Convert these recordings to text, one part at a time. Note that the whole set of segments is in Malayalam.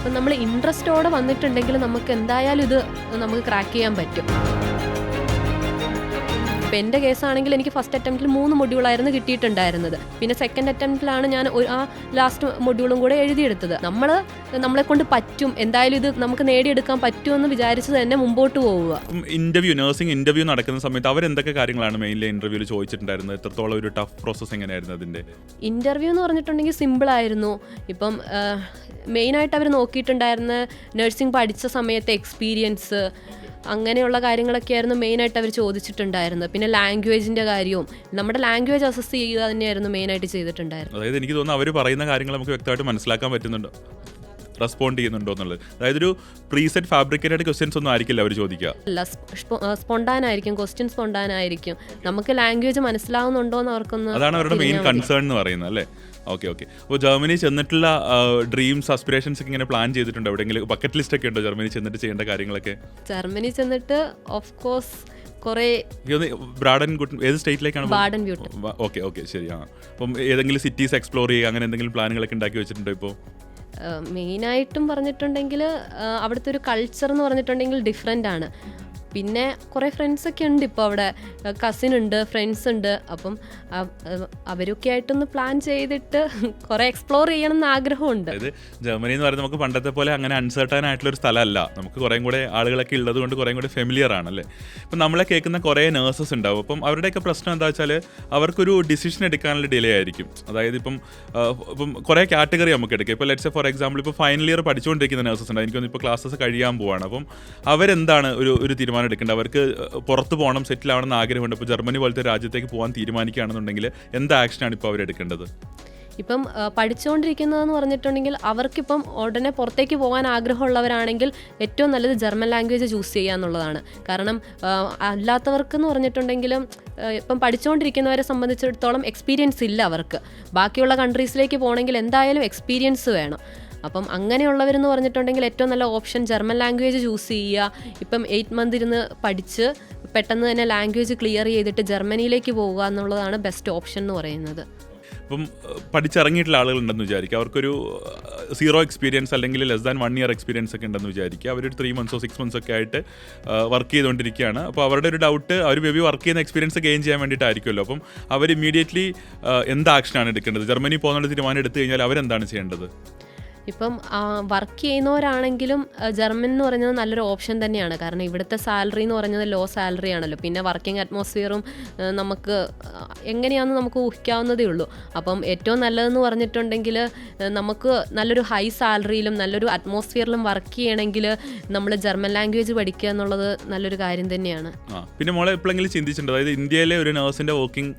അപ്പം നമ്മൾ ഇൻട്രസ്റ്റോടെ വന്നിട്ടുണ്ടെങ്കിൽ നമുക്ക് എന്തായാലും ഇത് നമുക്ക് ക്രാക്ക് ചെയ്യാൻ പറ്റും. ഇപ്പോൾ എൻ്റെ കേസാണെങ്കിൽ എനിക്ക് ഫസ്റ്റ് അറ്റംപ്റ്റിൽ 3 മൊഡ്യൂളായിരുന്നു കിട്ടിയിട്ടുണ്ടായിരുന്നത്. പിന്നെ സെക്കൻഡ് അറ്റംപ്റ്റിലാണ് ഞാൻ ആ ലാസ്റ്റ് മൊഡ്യൂളും കൂടെ എഴുതിയെടുത്തത്. നമ്മളെ കൊണ്ട് പറ്റും, എന്തായാലും ഇത് നമുക്ക് നേടിയെടുക്കാൻ പറ്റുമെന്ന് വിചാരിച്ച് തന്നെ മുമ്പോട്ട് പോവുക. നഴ്സിംഗ് ഇന്റർവ്യൂ നടക്കുന്ന സമയത്ത് അവരെന്തൊക്കെ കാര്യങ്ങളാണ് മെയിൻലി ഇന്റർവ്യൂവിൽ ചോദിച്ചിട്ടുണ്ടായിരുന്നത്? എത്രത്തോളം ഒരു ടഫ് പ്രോസസ്സ് എങ്ങനെയായിരുന്നു അതിൻ്റെ? ഇന്റർവ്യൂ എന്ന് പറഞ്ഞിട്ടുണ്ടെങ്കിൽ സിമ്പിളായിരുന്നു. ഇപ്പം മെയിനായിട്ട് അവർ നോക്കിയിട്ടുണ്ടായിരുന്ന നഴ്സിംഗ് പഠിച്ച സമയത്തെ എക്സ്പീരിയൻസ്, അങ്ങനെയുള്ള കാര്യങ്ങളൊക്കെ ആയിരുന്നു മെയിനായിട്ട് അവർ ചോദിച്ചിട്ടുണ്ടായിരുന്നത്. പിന്നെ ലാംഗ്വേജിൻ്റെ കാര്യവും നമ്മുടെ ലാംഗ്വേജ് അസസ് ചെയ്യുക തന്നെയായിരുന്നു മെയിനായിട്ട് ചെയ്തിട്ടുണ്ടായിരുന്നത്. അതായത് എനിക്ക് തോന്നുന്നു അവർ പറയുന്ന കാര്യങ്ങൾ നമുക്ക് വ്യക്തമായിട്ട് മനസ്സിലാക്കാൻ പറ്റുന്നുണ്ടോ, റെസ്പോണ്ട് ചെയ്യുന്നുണ്ടോ എന്നുള്ളത്. അതായത് ഒരു പ്രീസെറ്റ് ഫാബ്രിക്കേറ്റഡ് ക്വസ്റ്റ്യൻസ് ഒന്നും ആയിരിക്കില്ല അവർ ചോദിക്കുക. അല്ല, സ്പോണ്ടാനായിരിക്കും ക്വസ്റ്റ്യൻ, സ്പോണ്ടാനായിരിക്കും. നമുക്ക് ലാംഗ്വേജ് മനസ്സിലാവുന്നുണ്ടോ എന്ന് അവർക്കൊന്ന്, അതാണ് അവരുടെ മെയിൻ കൺസേൺ എന്ന് പറയുന്നത് അല്ലേ? ഓക്കെ. അപ്പോൾ ജർമ്മനി ചെന്നിട്ടുള്ള ഡ്രീംസ്, ആസ്പിറേഷൻസ് ഒക്കെ ഇങ്ങനെ പ്ലാൻ ചെയ്തിട്ടുണ്ടോ? എവിടെയെങ്കിലും ബക്കറ്റ് ലിസ്റ്റ് ഒക്കെ ഉണ്ടോ ജർമ്മനി ചെന്നിട്ട് ചെയ്യേണ്ട കാര്യങ്ങളൊക്കെ? ജർമ്മനി ചെന്നിട്ട് ഓഫ് കോഴ്സ് കുറേ ഏത് സ്റ്റേറ്റിലേക്കാണ്? ബാഡൻ-വ്യൂർട്ടൻ. ഓക്കെ ശരി. അപ്പം ഏതെങ്കിലും സിറ്റീസ് എക്സ്പ്ലോർ ചെയ്യുക, അങ്ങനെ എന്തെങ്കിലും പ്ലാനുകളൊക്കെ ഉണ്ടാക്കി വെച്ചിട്ടുണ്ടോ ഇപ്പോൾ? മെയിനായിട്ടും പറഞ്ഞിട്ടുണ്ടെങ്കിൽ അവിടുത്തെ ഒരു കൾച്ചർ എന്ന് പറഞ്ഞിട്ടുണ്ടെങ്കിൽ ഡിഫറെൻ്റ് ആണ്. പിന്നെ കുറേ ഫ്രണ്ട്സൊക്കെ ഉണ്ട് ഇപ്പോൾ അവിടെ, കസിൻ ഉണ്ട്, ഫ്രണ്ട്സ് ഉണ്ട്. അപ്പം അവരൊക്കെ ആയിട്ടൊന്ന് പ്ലാൻ ചെയ്തിട്ട് കുറേ എക്സ്പ്ലോർ ചെയ്യണം എന്ന് ആഗ്രഹമുണ്ട്. അതായത് ജർമ്മനി എന്ന് പറയുന്നത് നമുക്ക് പണ്ടത്തെ പോലെ അങ്ങനെ അൺസർട്ടൺ ആയിട്ടുള്ളൊരു സ്ഥലമല്ല. നമുക്ക് കുറേ കൂടെ ആളുകളൊക്കെ ഉള്ളത് കൊണ്ട് കുറേ കൂടെ ഫെമിലിയർ ആണല്ലേ. ഇപ്പം നമ്മളെ കേൾക്കുന്ന കുറേ നേഴ്സസ് ഉണ്ടാവും. അപ്പം അവരുടെയൊക്കെ പ്രശ്നം എന്താ വെച്ചാൽ അവർക്കൊരു ഡിസിഷൻ എടുക്കാനുള്ള ഡിലേ ആയിരിക്കും. അതായത് ഇപ്പം കുറേ കാറ്റഗറി നമുക്ക് എടുക്കാം. ഇപ്പോൾ ലെറ്റ്സ് ഫോർ എക്സാമ്പിൾ ഇപ്പോൾ ഫൈനൽ ഇയർ പഠിച്ചുകൊണ്ടിരിക്കുന്ന നേഴ്സസ് ഉണ്ട്. എനിക്കൊന്ന് ഇപ്പോൾ ക്ലാസ്സസ് കഴിയാൻ പോവാണ്. അപ്പം അവരെന്താണ് ഒരു തീരുമാനം എടുക്കേണ്ടത്? അവർക്ക് പുറത്ത് പോകണം, സെറ്റിൽ ആവണമെന്ന് ആഗ്രഹമുണ്ട്. ഇപ്പോൾ ജർമ്മനി പോലത്തെ രാജ്യത്തേക്ക് പോകാൻ തീരുമാനിക്കുകയാണെന്നുണ്ടെങ്കിൽ എന്ത് ആക്ഷനാണ് ഇപ്പോൾ അവരെടുക്കേണ്ടത്? ഇപ്പം പഠിച്ചുകൊണ്ടിരിക്കുന്നതെന്ന് പറഞ്ഞിട്ടുണ്ടെങ്കിൽ അവർക്കിപ്പം ഉടനെ പുറത്തേക്ക് പോകാൻ ആഗ്രഹമുള്ളവരാണെങ്കിൽ ഏറ്റവും നല്ലത് ജർമ്മൻ ലാംഗ്വേജ് ചൂസ് ചെയ്യുക എന്നുള്ളതാണ്. കാരണം അല്ലാത്തവർക്കെന്ന് പറഞ്ഞിട്ടുണ്ടെങ്കിലും ഇപ്പം പഠിച്ചുകൊണ്ടിരിക്കുന്നവരെ സംബന്ധിച്ചിടത്തോളം എക്സ്പീരിയൻസ് ഇല്ല അവർക്ക്. ബാക്കിയുള്ള കൺട്രീസിലേക്ക് പോകണമെങ്കിൽ എന്തായാലും എക്സ്പീരിയൻസ് വേണം. അപ്പം അങ്ങനെയുള്ളവരെന്ന് പറഞ്ഞിട്ടുണ്ടെങ്കിൽ ഏറ്റവും നല്ല ഓപ്ഷൻ ജർമ്മൻ ലാംഗ്വേജ് ചൂസ് ചെയ്യുക. ഇപ്പം 8 മന്ത് ഇരുന്ന് പഠിച്ച് പെട്ടെന്ന് തന്നെ ലാംഗ്വേജ് ക്ലിയർ ചെയ്തിട്ട് ജർമ്മനിയിലേക്ക് പോവുക എന്നുള്ളതാണ് ബെസ്റ്റ് ഓപ്ഷൻ എന്ന് പറയുന്നത്. ഇപ്പം പഠിച്ചിറങ്ങിയിട്ടുള്ള ആളുകളുണ്ടെന്ന് വിചാരിക്കുക, അവർക്കൊരു 0 എക്സ്പീരിയൻസ് അല്ലെങ്കിൽ ലെസ് ദാൻ 1 ഇയർ എക്സ്പീരിയൻസ് ഒക്കെ ഉണ്ടെന്ന് വിചാരിക്കുക. അവരൊരു 3 months 6 months ഒക്കെ ആയിട്ട് വർക്ക് ചെയ്തുകൊണ്ടിരിക്കുകയാണ്. അപ്പോൾ അവരുടെ ഒരു ഡൗട്ട്, അവർ മേ ബി വർക്ക് ചെയ്യുന്ന എക്സ്പീരിയൻസ് ഗെയിൻ ചെയ്യാൻ വേണ്ടിയിട്ടായിരിക്കുമല്ലോ. അപ്പം അവർ ഇമ്മീഡിയറ്റ്ലി എന്ത് ആക്ഷനാണ് എടുക്കേണ്ടത്? ജർമ്മനി പോകുന്ന തീരുമാനം എടുത്തു കഴിഞ്ഞാൽ അവരെന്താണ് ചെയ്യേണ്ടത്? ഇപ്പം വർക്ക് ചെയ്യുന്നവരാണെങ്കിലും ജർമ്മൻ എന്ന് പറയുന്നത് നല്ലൊരു ഓപ്ഷൻ തന്നെയാണ്. കാരണം ഇവിടുത്തെ സാലറി എന്ന് പറയുന്നത് ലോ സാലറി ആണല്ലോ. പിന്നെ വർക്കിംഗ് അറ്റ്മോസ്ഫിയറും നമുക്ക് എങ്ങനെയാണെന്ന് നമുക്ക് ഊഹിക്കാവുന്നതേ ഉള്ളൂ. അപ്പം ഏറ്റവും നല്ലതെന്ന് പറഞ്ഞിട്ടുണ്ടെങ്കിൽ നമുക്ക് നല്ലൊരു ഹൈ സാലറിയിലും നല്ലൊരു അറ്റ്മോസ്ഫിയറിലും വർക്ക് ചെയ്യണമെങ്കിൽ നമ്മൾ ജർമ്മൻ ലാംഗ്വേജ് പഠിക്കുക എന്നുള്ളത് നല്ലൊരു കാര്യം തന്നെയാണ്. പിന്നെ മോളെ എപ്പോഴെങ്കിലും ചിന്തിച്ചിട്ടുണ്ട്, അതായത് ഇന്ത്യയിലെ ഒരു നഴ്സിൻ്റെ വർക്കിംഗ്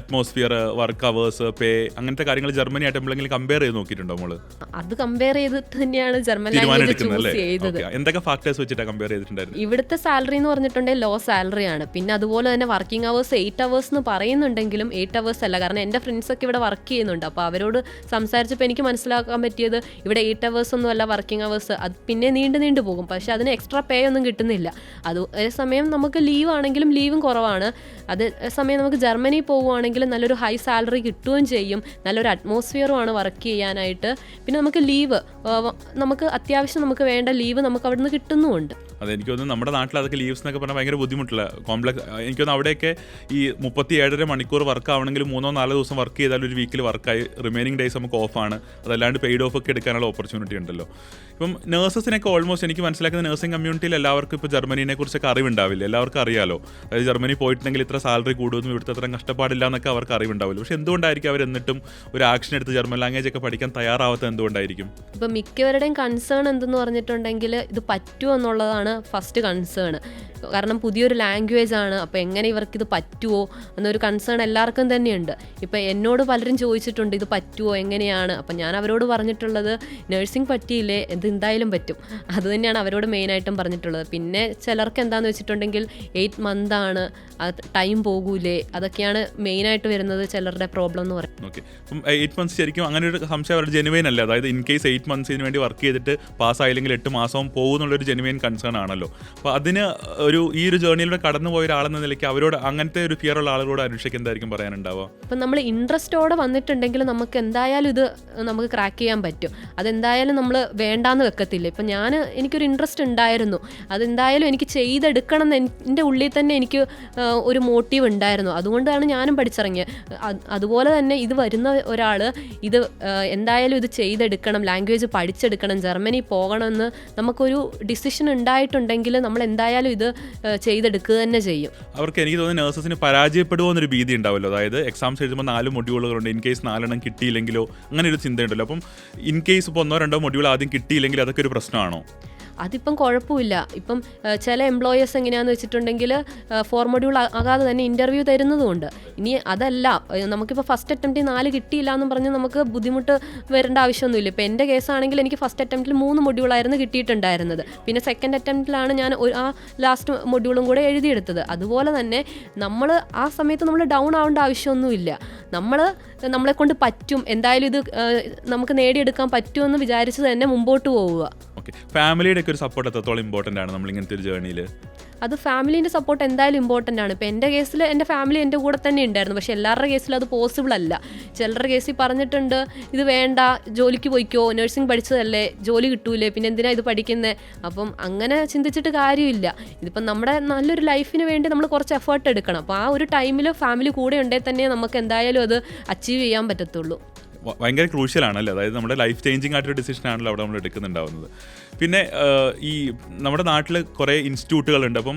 അറ്റ്മോസ്ഫിയർ, വർക്ക് അവേഴ്സ്, പേ, അങ്ങനത്തെ കാര്യങ്ങൾ ജർമ്മനിയായിട്ട് എപ്പോഴെങ്കിലും കമ്പയർ ചെയ്ത് നോക്കിയിട്ടുണ്ടോ മോള്? അത് കമ്പയർ ചെയ്തിട്ട് തന്നെയാണ് ജർമ്മൻ ലാംഗ്വേജ് ചൂസ് ചെയ്തത്. എന്തൊക്കെ ഫാക്ടേഴ്സ് വെച്ചിട്ടാണ് കമ്പയർ ചെയ്തിട്ടുണ്ടായിരുന്നത്? ഇവിടുത്തെ സാലറി എന്ന് പറഞ്ഞിട്ടുണ്ടെങ്കിൽ ലോ സാലറി ആണ്. പിന്നെ അതുപോലെ തന്നെ വർക്കിംഗ് അവേഴ്സ് 8 hours എന്ന് പറയുന്നുണ്ടെങ്കിലും 8 hours അല്ല. കാരണം എൻ്റെ ഫ്രണ്ട്സൊക്കെ ഇവിടെ വർക്ക് ചെയ്യുന്നുണ്ട്. അപ്പോൾ അവരോട് സംസാരിച്ചപ്പോൾ എനിക്ക് മനസ്സിലാക്കാൻ പറ്റിയത് ഇവിടെ 8 hours ഒന്നും അല്ല വർക്കിംഗ് അവേഴ്സ്. അത് പിന്നെ നീണ്ടു പോകും. പക്ഷെ അതിന് എക്സ്ട്രാ പേ ഒന്നും കിട്ടുന്നില്ല. അതേ സമയം നമുക്ക് ലീവ് ആണെങ്കിലും ലീവും കുറവാണ്. അതേ സമയം നമുക്ക് ജർമ്മനി പോവുകയാണെങ്കിൽ നല്ലൊരു ഹൈ സാലറി കിട്ടുകയും ചെയ്യും. നല്ലൊരു അറ്റ്മോസ്ഫിയറുമാണ് വർക്ക് ചെയ്യാനായിട്ട്. പിന്നെ നമുക്ക് ലീവ്, നമുക്ക് അത്യാവശ്യം നമുക്ക് വേണ്ട ലീവ് നമുക്ക് അവിടെ നിന്ന് കിട്ടുന്നുമുണ്ട്. അതെനിക്ക് തോന്നുന്നു നമ്മുടെ നാട്ടിൽ അതൊക്കെ ലീവ്സ് എന്നൊക്കെ പറഞ്ഞാൽ ഭയങ്കര ബുദ്ധിമുട്ടുള്ള കോംപ്ലക്സ്. എനിക്ക് തോന്നുന്നു അവിടെയൊക്കെ ഈ 37.5 മണിക്കൂർ വർക്ക് ആവണമെങ്കിൽ 3-4 ദിവസം വർക്ക് ചെയ്താൽ ഒരു വീക്കിൽ വർക്കായി, റിമൈനിങ് ഡേയ്സ് നമുക്ക് ഓഫാണ്. അതല്ലാണ്ട് പെയ്ഡ് ഓഫ് ഒക്കെ എടുക്കാനുള്ള ഓപ്പർച്യൂണിറ്റി ഉണ്ടല്ലോ. ഇപ്പം നേഴ്സസിനൊക്കെ ഓൾമോസ്റ്റ് എനിക്ക് മനസ്സിലാക്കുന്ന നഴ്സിംഗ് കമ്മ്യൂണിറ്റിയിൽ എല്ലാവർക്കും ഇപ്പോൾ ജർമ്മനിനെ കുറിച്ചൊക്കെ അറിവുണ്ടാവില്ല. എല്ലാവർക്കും അറിയാലോ, അതായത് ജർമ്മനി പോയിട്ടുണ്ടെങ്കിൽ ഇത്ര സാലറി കൂടുന്നു, ഇവിടുത്തെ അത്ര കഷ്ടപ്പാടില്ല എന്നൊക്കെ അവർക്ക് അറിവുണ്ടാവില്ല. പക്ഷെ എന്തുകൊണ്ടായിരിക്കും അവർ എന്നിട്ടും ഒരു ആക്ഷൻ എടുത്ത് ജർമ്മൻ ലാംഗ്വേജ് ഒക്കെ പഠിക്കാൻ തയ്യാറാവാത്തത് എന്തുകൊണ്ടായിരിക്കും? ഇപ്പം മിക്കവരുടെയും കൺസേൺ എന്തെന്ന് പറഞ്ഞിട്ടുണ്ടെങ്കിൽ ഇത് പറ്റുമോ എന്നുള്ളതാണ് ഫസ്റ്റ് കൺസേൺ. കാരണം പുതിയൊരു ലാംഗ്വേജ് ആണ്, അപ്പോൾ എങ്ങനെ ഇവർക്കിത് പറ്റുമോ എന്നൊരു കൺസേൺ എല്ലാവർക്കും തന്നെയുണ്ട്. ഇപ്പോൾ എന്നോട് പലരും ചോദിച്ചിട്ടുണ്ട് ഇത് പറ്റുമോ എങ്ങനെയാണ്. അപ്പം ഞാൻ അവരോട് പറഞ്ഞിട്ടുള്ളത് നഴ്സിംഗ് പറ്റിയില്ലേ, ഇത് എന്തായാലും പറ്റും. അത് തന്നെയാണ് അവരോട് മെയിനായിട്ടും പറഞ്ഞിട്ടുള്ളത്. പിന്നെ ചിലർക്ക് എന്താണെന്ന് വെച്ചിട്ടുണ്ടെങ്കിൽ 8 month ആണ്, അത് ടൈം പോകൂലേ, അതൊക്കെയാണ് മെയിനായിട്ട് വരുന്നത് ചിലരുടെ പ്രോബ്ലം എന്ന് പറയുന്നത്. ഓക്കെ, അപ്പം 8 months ശരിക്കും അങ്ങനെ ഒരു സംശയം അവരുടെ ജെനുവൈൻ അല്ലേ? അതായത് ഇൻ കേസ് 8 months വേണ്ടി വർക്ക് ചെയ്തിട്ട് പാസ്സായില്ലെങ്കിൽ 8 മാസവും പോകുന്നുള്ളൊരു ജെനുവിൻ കൺസേൺ ആണല്ലോ. അപ്പോൾ അതിന് ഈ ഒരു ജേർണിയിലൂടെ കടന്നു പോയ ഒരാളെന്ന നിലയ്ക്ക് അവരോട് അങ്ങനത്തെ ഒരു ഫിയർ ഉള്ള ആളുകളോട് അനുഷയ്ക്ക് എന്തായിരിക്കും പറയാനുണ്ടാവുക? ഇപ്പം നമ്മൾ ഇൻട്രസ്റ്റോടെ വന്നിട്ടുണ്ടെങ്കിൽ നമുക്ക് എന്തായാലും ഇത് നമുക്ക് ക്രാക്ക് ചെയ്യാൻ പറ്റും. അതെന്തായാലും നമ്മൾ വേണ്ടാന്ന് വെക്കത്തില്ല. ഇപ്പം എനിക്കൊരു ഇൻട്രസ്റ്റ് ഉണ്ടായിരുന്നു, അതെന്തായാലും എനിക്ക് ചെയ്തെടുക്കണം എന്ന് എൻ്റെ ഉള്ളിൽ തന്നെ എനിക്ക് ഒരു മോട്ടീവ് ഉണ്ടായിരുന്നു. അതുകൊണ്ടാണ് ഞാനും പഠിച്ചിറങ്ങിയത്. അതുപോലെ തന്നെ ഇത് വരുന്ന ഒരാൾ ഇത് എന്തായാലും ഇത് ചെയ്തെടുക്കണം, ലാംഗ്വേജ് പഠിച്ചെടുക്കണം, ജർമ്മനി പോകണമെന്ന് നമുക്കൊരു ഡിസിഷൻ ഉണ്ടായിട്ടുണ്ടെങ്കിൽ നമ്മൾ എന്തായാലും ഇത് ചെയ്തെടുക്കുക തന്നെ ചെയ്യും. അവർക്ക് എനിക്ക് തോന്നുന്നു നഴ്സസിന് പരാജയപ്പെടുമോ എന്നൊരു ഭീതി ഉണ്ടാവുമല്ലോ. അതായത് എക്സാംസ് എഴുതുമ്പോൾ 4 മൊഡ്യൂളുകളുണ്ട്, ഇൻ കേസ് 4 കിട്ടിയില്ലെങ്കിലോ അങ്ങനെ ഒരു ചിന്തയുണ്ടല്ലോ. അപ്പം ഇൻ കേസ് ഇപ്പോൾ 1-2 മൊഡ്യൂൾ ആദ്യം കിട്ടിയില്ലെങ്കിൽ അതൊക്കെ ഒരു പ്രശ്നമാണോ? അതിപ്പം കുഴപ്പമില്ല. ഇപ്പം ചില എംപ്ലോയേഴ്സ് എങ്ങനെയാണെന്ന് വെച്ചിട്ടുണ്ടെങ്കിൽ 4 മൊഡ്യൂൾ ആകാതെ തന്നെ ഇൻ്റർവ്യൂ തരുന്നതുകൊണ്ട്. ഇനി അതല്ല, നമുക്കിപ്പോൾ ഫസ്റ്റ് അറ്റംപ്റ്റിൽ 4 കിട്ടിയില്ല എന്നും പറഞ്ഞ് നമുക്ക് ബുദ്ധിമുട്ട് വരേണ്ട ആവശ്യമൊന്നുമില്ല. ഇപ്പോൾ എൻ്റെ കേസാണെങ്കിൽ എനിക്ക് ഫസ്റ്റ് അറ്റംപ്റ്റിൽ 3 മൊഡ്യൂളായിരുന്നു കിട്ടിയിട്ടുണ്ടായിരുന്നത്. പിന്നെ സെക്കൻഡ് അറ്റംപ്റ്റിലാണ് ഞാൻ ആ ലാസ്റ്റ് മൊഡ്യൂളും കൂടെ എഴുതിയെടുത്തത്. അതുപോലെ തന്നെ നമ്മൾ ആ സമയത്ത് നമ്മൾ ഡൗൺ ആവേണ്ട ആവശ്യമൊന്നുമില്ല. നമ്മളെ കൊണ്ട് പറ്റും, എന്തായാലും ഇത് നമുക്ക് നേടിയെടുക്കാൻ പറ്റുമെന്ന് വിചാരിച്ച് തന്നെ മുമ്പോട്ട് പോവുക. ഓക്കെ, ഫാമിലിയുടെ ഒക്കെ ഒരു സപ്പോർട്ട് എത്രത്തോളം ഇമ്പോർട്ടൻ്റ് ആണ് നമ്മൾ ഇങ്ങനത്തെ ഒരു ജേർണിയിൽ? അത് ഫാമിലീൻ്റെ സപ്പോർട്ട് എന്തായാലും ഇമ്പോർട്ടൻ്റ് ആണ്. ഇപ്പോൾ എൻ്റെ കേസിൽ എൻ്റെ ഫാമിലി എൻ്റെ കൂടെ തന്നെ ഉണ്ടായിരുന്നു. പക്ഷേ എല്ലാവരുടെ കേസിലും അത് പോസിബിൾ അല്ല. ചിലരുടെ കേസിൽ പറഞ്ഞിട്ടുണ്ട് ഇത് വേണ്ട, ജോലിക്ക് പോയിക്കോ, നഴ്സിംഗ് പഠിച്ചതല്ലേ, ജോലി കിട്ടൂലേ, പിന്നെ എന്തിനാ ഇത് പഠിക്കുന്നത്. അപ്പം അങ്ങനെ ചിന്തിച്ചിട്ട് കാര്യമില്ല. ഇതിപ്പം നമ്മുടെ നല്ലൊരു ലൈഫിന് വേണ്ടി നമ്മൾ കുറച്ച് എഫേർട്ട് എടുക്കണം. അപ്പോൾ ആ ഒരു ടൈമിൽ ഫാമിലി കൂടെ ഉണ്ടെങ്കിൽ തന്നെ നമുക്ക് എന്തായാലും അത് അച്ചീവ് ചെയ്യാൻ പറ്റത്തുള്ളൂ. ഭയങ്കര ക്രൂഷ്യലാണല്ലേ. അതായത് നമ്മുടെ ലൈഫ് ചേഞ്ചിങ് ആയിട്ടൊരു ഡിസിഷൻ ആണല്ലോ അവിടെ നമ്മൾ എടുക്കുന്നുണ്ടാവുന്നത്. പിന്നെ ഈ നമ്മുടെ നാട്ടിൽ കുറേ ഇൻസ്റ്റിറ്റ്യൂട്ടുകളുണ്ട്. അപ്പം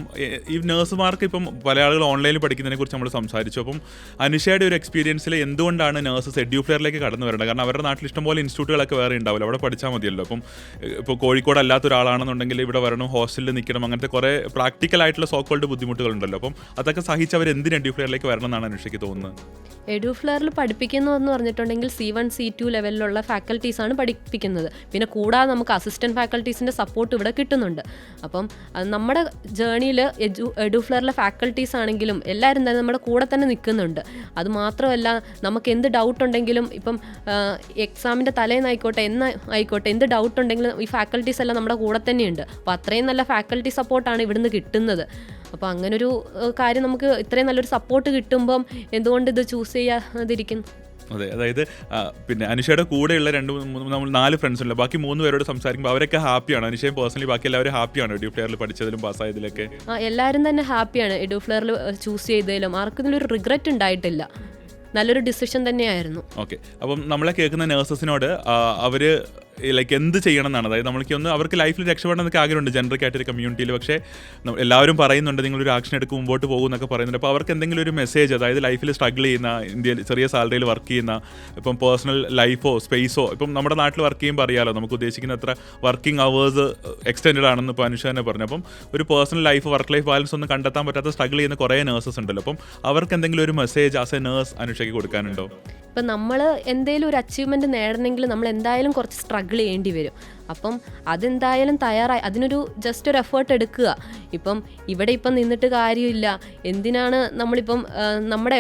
ഈ നഴ്സുമാർക്ക് ഇപ്പം പല ആളുകൾ ഓൺലൈനിൽ പഠിക്കുന്നതിനെ കുറിച്ച് നമ്മൾ സംസാരിച്ചു. അപ്പം അനുഷയുടെ ഒരു എക്സ്പീരിയൻസിൽ എന്തുകൊണ്ടാണ് നഴ്സസ് എഡ്യൂഫെയറിലേക്ക് കടന്നു വരേണ്ടത്? കാരണം അവരുടെ നാട്ടിൽ ഇഷ്ടംപോലെ ഇൻസ്റ്റിറ്റ്യൂട്ടുകളൊക്കെ വേറെ ഉണ്ടാവില്ല, അവിടെ പഠിച്ചാൽ മതിയല്ലോ. അപ്പം ഇപ്പോൾ കോഴിക്കോട് അല്ലാത്ത ഒരാളാണെന്നുണ്ടെങ്കിൽ ഇവിടെ വരണം, ഹോസ്റ്റലിൽ നിൽക്കണം, അങ്ങനത്തെ കുറേ പ്രാക്ടിക്കലായിട്ടുള്ള സോക്കോൾഡ് ബുദ്ധിമുട്ടുകളുണ്ടല്ലോ. അപ്പം അതൊക്കെ സഹിച്ചവർ എന്തിന് എഡ്യൂഫെയറിലേക്ക് വരണം എന്നാണ് അനുഷയ്ക്ക് തോന്നുന്നത്? എഡ്യൂഫ്ലെയറിൽ പഠിപ്പിക്കുന്നു എന്ന് പറഞ്ഞിട്ടുണ്ടെങ്കിൽ C1 C2 ലെവലിലുള്ള ഫാക്കൽറ്റീസാണ് പഠിപ്പിക്കുന്നത്. പിന്നെ കൂടാതെ നമുക്ക് അസിസ്റ്റൻറ്റ് ഫാക്കൽറ്റീസിൻ്റെ സപ്പോർട്ട് ഇവിടെ കിട്ടുന്നുണ്ട്. അപ്പം നമ്മുടെ ജേർണിയിൽ എഡ്യൂഫ്ലെയറിലെ ഫാക്കൽറ്റീസ് ആണെങ്കിലും എല്ലാവരും തന്നെ നമ്മുടെ കൂടെ തന്നെ നിൽക്കുന്നുണ്ട്. അതുമാത്രമല്ല, നമുക്ക് എന്ത് ഡൗട്ട് ഉണ്ടെങ്കിലും ഇപ്പം എക്സാമിൻ്റെ തലേന്നായിക്കോട്ടെ ആയിക്കോട്ടെ എന്ത് ഡൗട്ട് ഉണ്ടെങ്കിലും ഈ ഫാക്കൽറ്റീസ് എല്ലാം നമ്മുടെ കൂടെ തന്നെയുണ്ട്. അപ്പോൾ അത്രയും നല്ല ഫാക്കൽറ്റി സപ്പോർട്ടാണ് ഇവിടുന്ന് കിട്ടുന്നത്. അപ്പോൾ അങ്ങനൊരു കാര്യം നമുക്ക് ഇത്രയും നല്ലൊരു സപ്പോർട്ട് കിട്ടുമ്പം എന്തുകൊണ്ട് ഇത് ചൂസ് ചെയ്യാതിരിക്കും? അതെ, അതായത് പിന്നെ അനുഷയുടെ കൂടെയുള്ള 4 ഫ്രണ്ട്സ് ഉണ്ടല്ലോ, ബാക്കി 3 പേരോട് സംസാരിക്കുമ്പോൾ അവരൊക്കെ ഹാപ്പിയാണ്. അനുഷയും പേഴ്സണലി ബാക്കി എല്ലാവരും ഹാപ്പിയാണ് എഡ്യൂഫ്ലെയറിൽ പഠിച്ചതിലും പാസ്സായതിലൊക്കെ? എല്ലാവരും തന്നെ ഹാപ്പിയാണ്. എഡ്യൂഫ്ലെയറിൽ ചൂസ് ചെയ്തതിലും ആർക്കും ഇതിലൊരു റിഗ്രറ്റ് ഉണ്ടായിട്ടില്ല. നല്ലൊരു ഡിസിഷൻ തന്നെയായിരുന്നു. ഓക്കെ, അപ്പം നമ്മളെ കേൾക്കുന്ന നഴ്സസിനോട് അവർ ലൈക്ക് എന്ത് ചെയ്യണം എന്നാണ്? അതായത് നമ്മൾക്ക് അവർക്ക് ലൈഫിൽ രക്ഷപ്പെടണമെന്നൊക്കെ ആഗ്രഹമുണ്ട് ജനറൽ കാറ്റഗറി കമ്മ്യൂണിറ്റിയിൽ. പക്ഷേ എല്ലാവരും പറയുന്നുണ്ട് നിങ്ങളൊരു ആക്ഷൻ എടുക്കും മുമ്പോട്ട് പോകും എന്നൊക്കെ പറയുന്നുണ്ട്. അപ്പോൾ അവർക്ക് എന്തെങ്കിലും ഒരു മെസ്സേജ്, അതായത് ലൈഫിൽ സ്ട്രഗിൾ ചെയ്യുന്ന, ഇന്ത്യയിൽ ചെറിയ സാലറിയിൽ വർക്ക് ചെയ്യുന്ന, ഇപ്പം പേഴ്സണൽ ലൈഫോ സ്പേസോ, ഇപ്പം നമ്മുടെ നാട്ടിൽ വർക്ക് ചെയ്യുമ്പോൾ അറിയാലോ നമുക്ക് ഉദ്ദേശിക്കുന്ന അത്ര വർക്കിംഗ് അവേഴ്സ് എക്സ്റ്റെൻഡ് ആണെന്ന് ഇപ്പോൾ അനുഷ തന്നെ പറഞ്ഞു. അപ്പം ഒരു personal life work life balance ഒന്നും കണ്ടെത്താൻ പറ്റാത്ത സ്ട്രഗിൾ ചെയ്യുന്ന കുറേ നഴ്സസ് ഉണ്ടല്ലോ. അപ്പം അവർക്ക് എന്തെങ്കിലും ഒരു മെസ്സേജ് ആസ് എ നേഴ്സ് അനുഷയ്ക്ക് കൊടുക്കാനുണ്ടോ? ഇപ്പം നമ്മൾ എന്തെങ്കിലും ഒരു അച്ചീവ്മെൻറ്റ് നേടണമെങ്കിൽ നമ്മൾ എന്തായാലും കുറച്ച് സ്ട്രഗിൾ ചെയ്യേണ്ടി വരും. അപ്പം അതെന്തായാലും തയ്യാറായി അതിനൊരു ജസ്റ്റ് ഒരു എഫേർട്ട് എടുക്കുക. ഇപ്പം ഇവിടെ ഇപ്പം നിന്നിട്ട് കാര്യമില്ല. എന്തിനാണ് നമ്മളിപ്പം നമ്മുടെ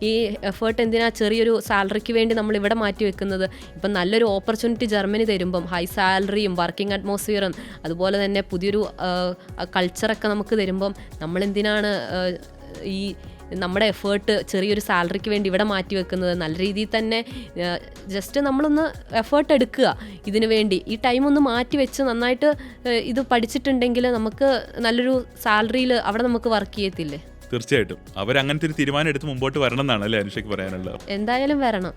ഈ എഫേർട്ട് എന്തിനാ ചെറിയൊരു സാലറിക്ക് വേണ്ടി നമ്മളിവിടെ മാറ്റി വെക്കുന്നത്? ഇപ്പം നല്ലൊരു ഓപ്പർച്യൂണിറ്റി ജർമ്മനി തരുമ്പം ഹൈ സാലറിയും വർക്കിംഗ് അറ്റ്മോസ്ഫിയറും അതുപോലെ തന്നെ പുതിയൊരു കൾച്ചറൊക്കെ നമുക്ക് തരുമ്പം നമ്മളെന്തിനാണ് ഈ നമ്മുടെ എഫേർട്ട് ചെറിയൊരു സാലറിക്ക് വേണ്ടി ഇവിടെ മാറ്റി വെക്കുന്നത്? നല്ല രീതിയിൽ തന്നെ ജസ്റ്റ് നമ്മളൊന്ന് എഫേർട്ട് എടുക്കുക ഇതിനു വേണ്ടി. ഈ ടൈം ഒന്ന് മാറ്റി വെച്ച് നന്നായിട്ട് ഇത് പഠിച്ചിട്ടുണ്ടെങ്കിൽ നമുക്ക് നല്ലൊരു സാലറിയിൽ അവിടെ നമുക്ക് വർക്ക് ചെയ്യത്തില്ലേ? തീർച്ചയായിട്ടും അവരങ്ങനത്തെ ഒരു തീരുമാനം എടുത്ത് മുമ്പോട്ട് വരണം എന്നാണ് അല്ലേ അനുഷയ്ക്ക് പറയാനുള്ളത്? എന്തായാലും വരണം.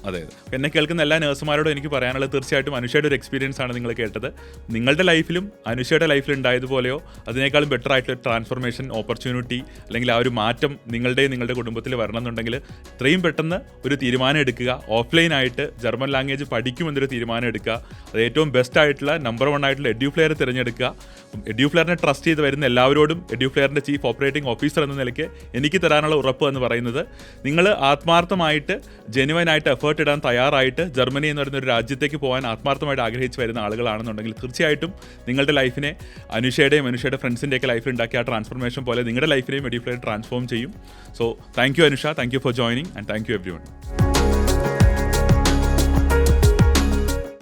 അതെ, എന്നെ കേൾക്കുന്ന എല്ലാ നഴ്സുമാരോടും എനിക്ക് പറയാനുള്ളത് തീർച്ചയായിട്ടും അനുഷയുടെ ഒരു എക്സ്പീരിയൻസ് ആണ് നിങ്ങൾ കേട്ടത്. നിങ്ങളുടെ ലൈഫിലും അനുഷയുടെ ലൈഫിൽ ഉണ്ടായതുപോലെയോ അതിനേക്കാളും ബെറ്റർ ആയിട്ടുള്ള ട്രാൻസ്ഫോർമേഷൻ ഓപ്പർച്യൂണിറ്റി അല്ലെങ്കിൽ ആ ഒരു മാറ്റം നിങ്ങളുടെ കുടുംബത്തിൽ വരണം എന്നുണ്ടെങ്കിൽ ഇത്രയും പെട്ടെന്ന് ഒരു തീരുമാനം എടുക്കുക. ഓഫ്ലൈനായിട്ട് ജർമ്മൻ ലാംഗ്വേജ് പഠിക്കുമെന്നൊരു തീരുമാനം എടുക്കുക. അത് ഏറ്റവും ബെസ്റ്റ് ആയിട്ടുള്ള നമ്പർ 1 ആയിട്ടുള്ള എഡ്യൂഫ്ലെയർ തിരഞ്ഞെടുക്കുക. എഡ്യൂഫ്ലെയറിനെ ട്രസ്റ്റ് ചെയ്ത് വരുന്ന എല്ലാവരോടും എഡ്യൂഫ്ലെയറിൻ്റെ ചീഫ് ഓപ്പറേറ്റിംഗ് ഓഫീസർ എന്ന നിലയ്ക്ക് എനിക്ക് തരാനുള്ള ഉറപ്പ് എന്ന് പറയുന്നത്, നിങ്ങൾ ആത്മാർത്ഥമായിട്ട് ജെനുവനായിട്ട് എഫേർട്ട് ഇടാൻ തയ്യാറായിട്ട് ജർമ്മനി എന്ന് പറയുന്ന ഒരു രാജ്യത്തേക്ക് പോകാൻ ആത്മാർത്ഥമായിട്ട് ആഗ്രഹിച്ച് വരുന്ന ആളുകളാണെന്നുണ്ടെങ്കിൽ തീർച്ചയായിട്ടും നിങ്ങളുടെ ലൈഫിനെ അനുഷയുടെ ഫ്രണ്ട്സിൻ്റെയൊക്കെ ലൈഫിൽ ഉണ്ടാക്കിയ ആ ട്രാൻസ്ഫോർമേഷൻ പോലെ നിങ്ങളുടെ ലൈഫിനെയും എഡ്യൂഫ്ലെയർ ട്രാൻസ്ഫോം ചെയ്യും. So thank you Anusha, thank you for joining and thank you everyone.